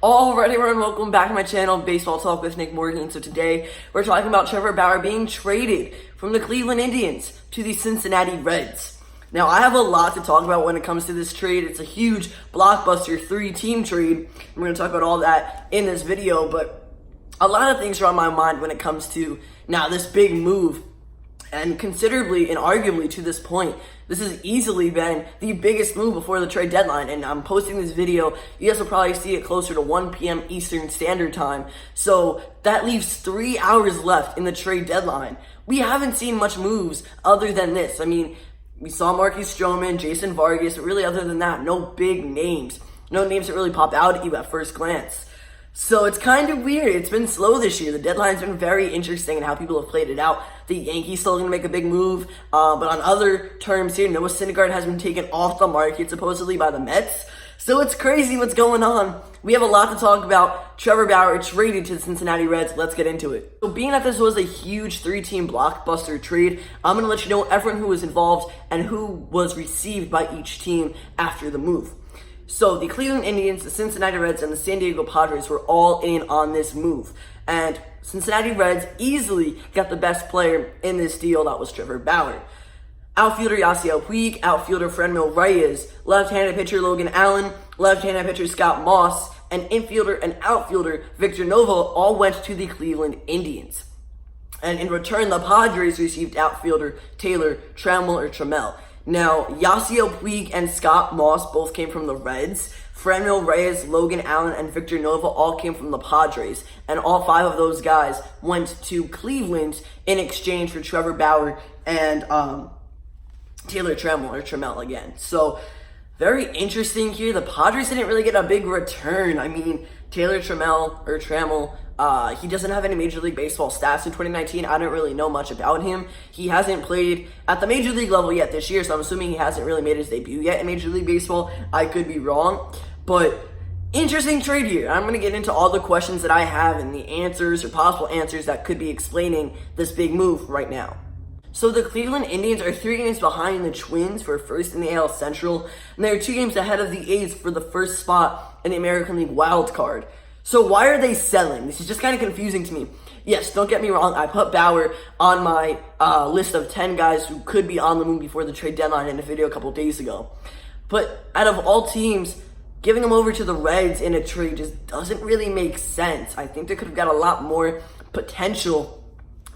Alright everyone, welcome back to my channel, Baseball Talk with Nick Morgan. So today, we're talking about Trevor Bauer being traded from the Cleveland Indians to the Cincinnati Reds. Now, I have a lot to talk about when it comes to this trade. It's a huge blockbuster 3-team trade. We're going to talk about all that in this video, but a lot of things are on my mind when it comes to now this big move. And considerably and arguably to this point, this has easily been the biggest move before the trade deadline. And I'm posting this video, you guys will probably see it closer to 1 p.m. Eastern Standard Time. So that leaves 3 hours left in the trade deadline. We haven't seen much moves other than this. I mean, we saw Marcus Stroman, Jason Vargas, but really other than that, no big names. No names that really pop out at you at first glance. So it's kind of weird. It's been slow this year. The deadline's been very interesting in how people have played it out. The Yankees still going to make a big move. But on other terms here, Noah Syndergaard has been taken off the market supposedly by the Mets. So it's crazy what's going on. We have a lot to talk about. Trevor Bauer traded to the Cincinnati Reds. Let's get into it. So being that this was a huge 3-team blockbuster trade, I'm going to let you know everyone who was involved and who was received by each team after the move. So the Cleveland Indians, the Cincinnati Reds, and the San Diego Padres were all in on this move. And Cincinnati Reds easily got the best player in this deal. That was Trevor Bauer. Outfielder Yasiel Puig, outfielder Franmil Reyes, left-handed pitcher Logan Allen, left-handed pitcher Scott Moss, and infielder and outfielder Victor Nova all went to the Cleveland Indians. And in return, the Padres received outfielder Taylor Trammell. Now, Yasiel Puig and Scott Moss both came from the Reds. Franmil Reyes, Logan Allen, and Victor Nova all came from the Padres. And all 5 of those guys went to Cleveland in exchange for Trevor Bauer and Taylor Trammell again. So, very interesting here. The Padres didn't really get a big return. I mean, Taylor Trammell, he doesn't have any Major League Baseball stats in 2019. I don't really know much about him. He hasn't played at the Major League level yet this year, so I'm assuming he hasn't really made his debut yet in Major League Baseball. I could be wrong, but interesting trade here. I'm going to get into all the questions that I have and the answers or possible answers that could be explaining this big move right now. So the Cleveland Indians are 3 games behind the Twins for first in the AL Central, and they're 2 games ahead of the A's for the first spot in the American League wild card. So why are they selling? This is just kind of confusing to me. Yes, don't get me wrong, I put Bauer on my list of 10 guys who could be on the move before the trade deadline in a video a couple days ago. But out of all teams, giving him over to the Reds in a trade just doesn't really make sense. I think they could have got a lot more potential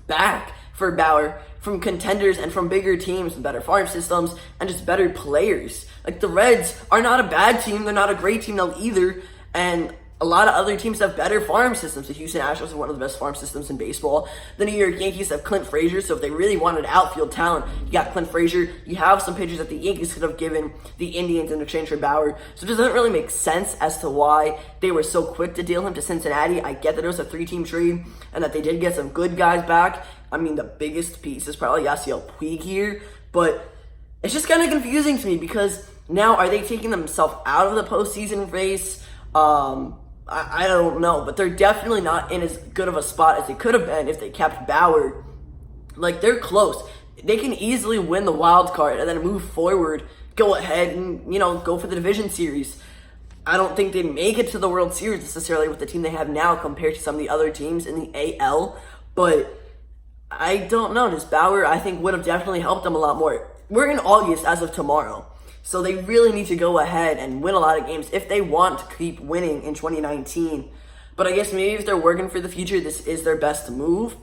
back for Bauer from contenders and from bigger teams with better farm systems and just better players. Like, the Reds are not a bad team, they're not a great team though either, and a lot of other teams have better farm systems. The Houston Astros have one of the best farm systems in baseball. The New York Yankees have Clint Frazier, so if they really wanted outfield talent, you got Clint Frazier. You have some pitchers that the Yankees could have given the Indians in exchange for Bauer. So it doesn't really make sense as to why they were so quick to deal him to Cincinnati. I get that it was a 3-team trade and that they did get some good guys back. I mean, the biggest piece is probably Yasiel Puig here, but it's just kind of confusing to me because now are they taking themselves out of the postseason race? I don't know, but they're definitely not in as good of a spot as they could have been if they kept Bauer. Like, they're close. They can easily win the wild card and then move forward, go ahead and, go for the division series. I don't think they make it to the World Series necessarily with the team they have now compared to some of the other teams in the AL, but I don't know. This Bauer, I think, would have definitely helped them a lot more. We're in August as of tomorrow. So they really need to go ahead and win a lot of games if they want to keep winning in 2019. But I guess maybe if they're working for the future, this is their best move.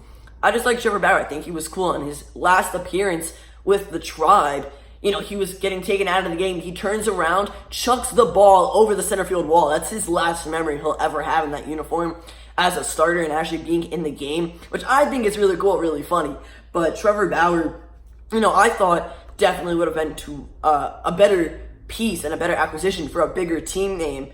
I just like Trevor Bauer. I think he was cool. In his last appearance with the Tribe, he was getting taken out of the game. He turns around, chucks the ball over the center field wall. That's his last memory he'll ever have in that uniform as a starter and actually being in the game, which I think is really cool, really funny. But Trevor Bauer, I thought definitely would have been to a better piece and a better acquisition for a bigger team name.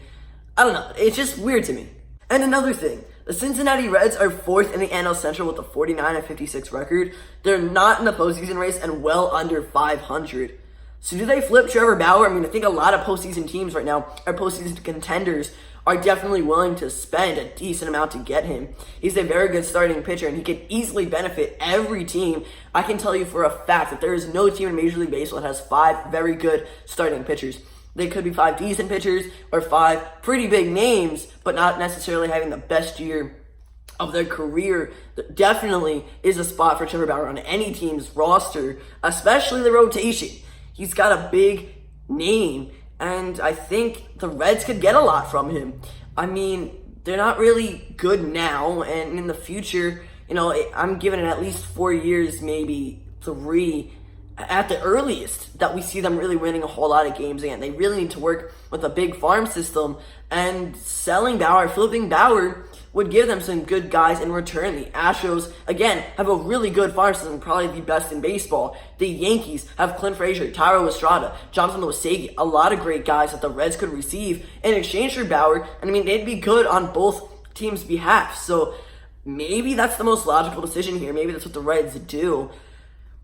I don't know. It's just weird to me. And another thing, the Cincinnati Reds are 4th in the NL Central with a 49-56 record. They're not in the postseason race and well under 500. So do they flip Trevor Bauer? I mean, I think a lot of postseason teams right now are postseason contenders are definitely willing to spend a decent amount to get him. He's a very good starting pitcher, and he could easily benefit every team. I can tell you for a fact that there is no team in Major League Baseball that has 5 very good starting pitchers. They could be 5 decent pitchers or 5 pretty big names, but not necessarily having the best year of their career. Definitely is a spot for Trevor Bauer on any team's roster, especially the rotation. He's got a big name, and I think the Reds could get a lot from him. I mean, they're not really good now, and in the future, I'm giving it at least 4 years, maybe 3 at the earliest, that we see them really winning a whole lot of games again. They really need to work with a big farm system, and selling Bauer, flipping Bauer, would give them some good guys in return. The Astros, again, have a really good farm system, probably the best in baseball. The Yankees have Clint Frazier, Thairo Estrada, Jonathan Loaisiga, a lot of great guys that the Reds could receive in exchange for Bauer. And I mean, they'd be good on both teams' behalf. So maybe that's the most logical decision here. Maybe that's what the Reds do.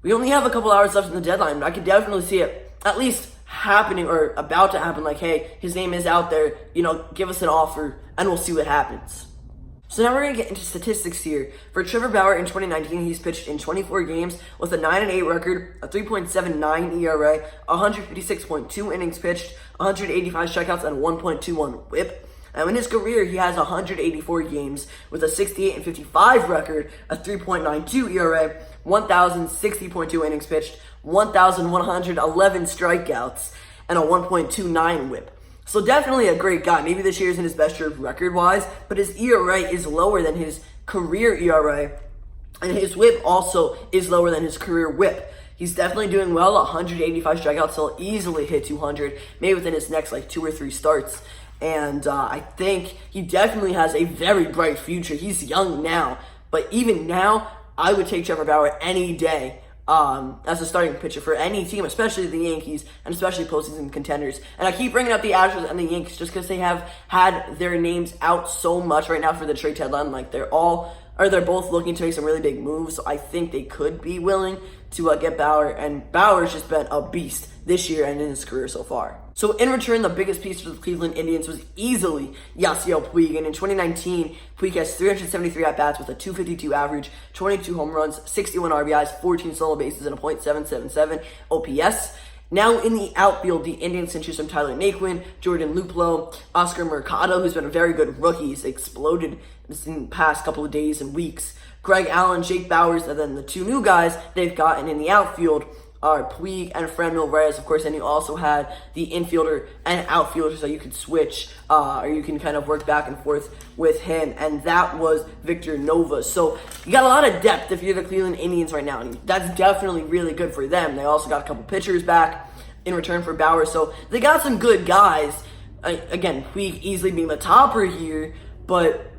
We only have a couple hours left in the deadline, but I could definitely see it at least happening or about to happen. Like, hey, his name is out there, give us an offer and we'll see what happens. So now we're going to get into statistics here. For Trevor Bauer in 2019, he's pitched in 24 games with a 9-8 record, a 3.79 ERA, 156.2 innings pitched, 185 strikeouts, and 1.21 whip. Now in his career, he has 184 games with a 68-55 record, a 3.92 ERA, 1,060.2 innings pitched, 1,111 strikeouts, and a 1.29 whip. So definitely a great guy. Maybe this year isn't his best year record-wise, but his ERA is lower than his career ERA, and his whip also is lower than his career whip. He's definitely doing well, 185 strikeouts, so he'll easily hit 200, maybe within his next 2 or 3 starts. And I think he definitely has a very bright future. He's young now, but even now, I would take Trevor Bauer any day as a starting pitcher for any team, especially the Yankees, and especially postseason contenders. And I keep bringing up the Astros and the Yankees just because they have had their names out so much right now for the trade deadline. They're both looking to make some really big moves, so I think they could be willing to get Bauer, and Bauer's just been a beast this year and in his career so far. So in return, the biggest piece for the Cleveland Indians was easily Yasiel Puig, and in 2019, Puig has 373 at-bats with a 252 average, 22 home runs, 61 RBIs, 14 solo bases, and a .777 OPS. Now in the outfield, the Indians can choose from Tyler Naquin, Jordan Luplow, Oscar Mercado, who's been a very good rookie. He's exploded in the past couple of days and weeks. Greg Allen, Jake Bauers, and then the 2 new guys they've gotten in the outfield are Puig and Franmil Reyes, of course, and you also had the infielder and outfielder, so you could switch, or you can kind of work back and forth with him, and that was Victor Nova. So you got a lot of depth if you're the Cleveland Indians right now, and that's definitely really good for them. They also got a couple pitchers back in return for Bauer, so they got some good guys. Again, Puig easily being the topper here, but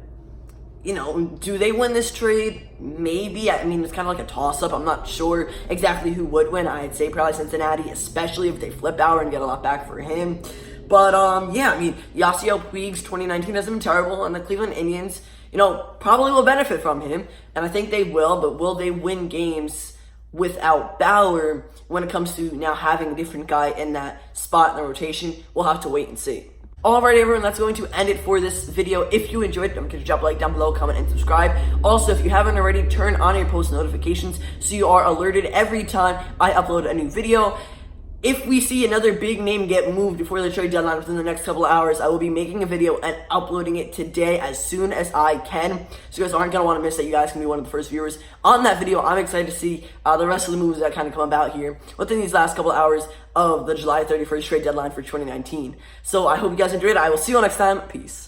do they win this trade? Maybe. I mean, it's kind of like a toss-up. I'm not sure exactly who would win. I'd say probably Cincinnati, especially if they flip Bauer and get a lot back for him. But, yeah, I mean, Yasiel Puig's 2019 hasn't been terrible, and the Cleveland Indians, probably will benefit from him, and I think they will, but will they win games without Bauer when it comes to now having a different guy in that spot in the rotation? We'll have to wait and see. Alright everyone, that's going to end it for this video. If you enjoyed it, don't forget to drop a like down below, comment, and subscribe. Also, if you haven't already, turn on your post notifications so you are alerted every time I upload a new video. If we see another big name get moved before the trade deadline within the next couple of hours, I will be making a video and uploading it today as soon as I can. So you guys aren't going to want to miss that. You guys can be one of the first viewers on that video. I'm excited to see the rest of the moves that kind of come about here within these last couple of hours of the July 31st trade deadline for 2019. So I hope you guys enjoyed it. I will see you all next time. Peace.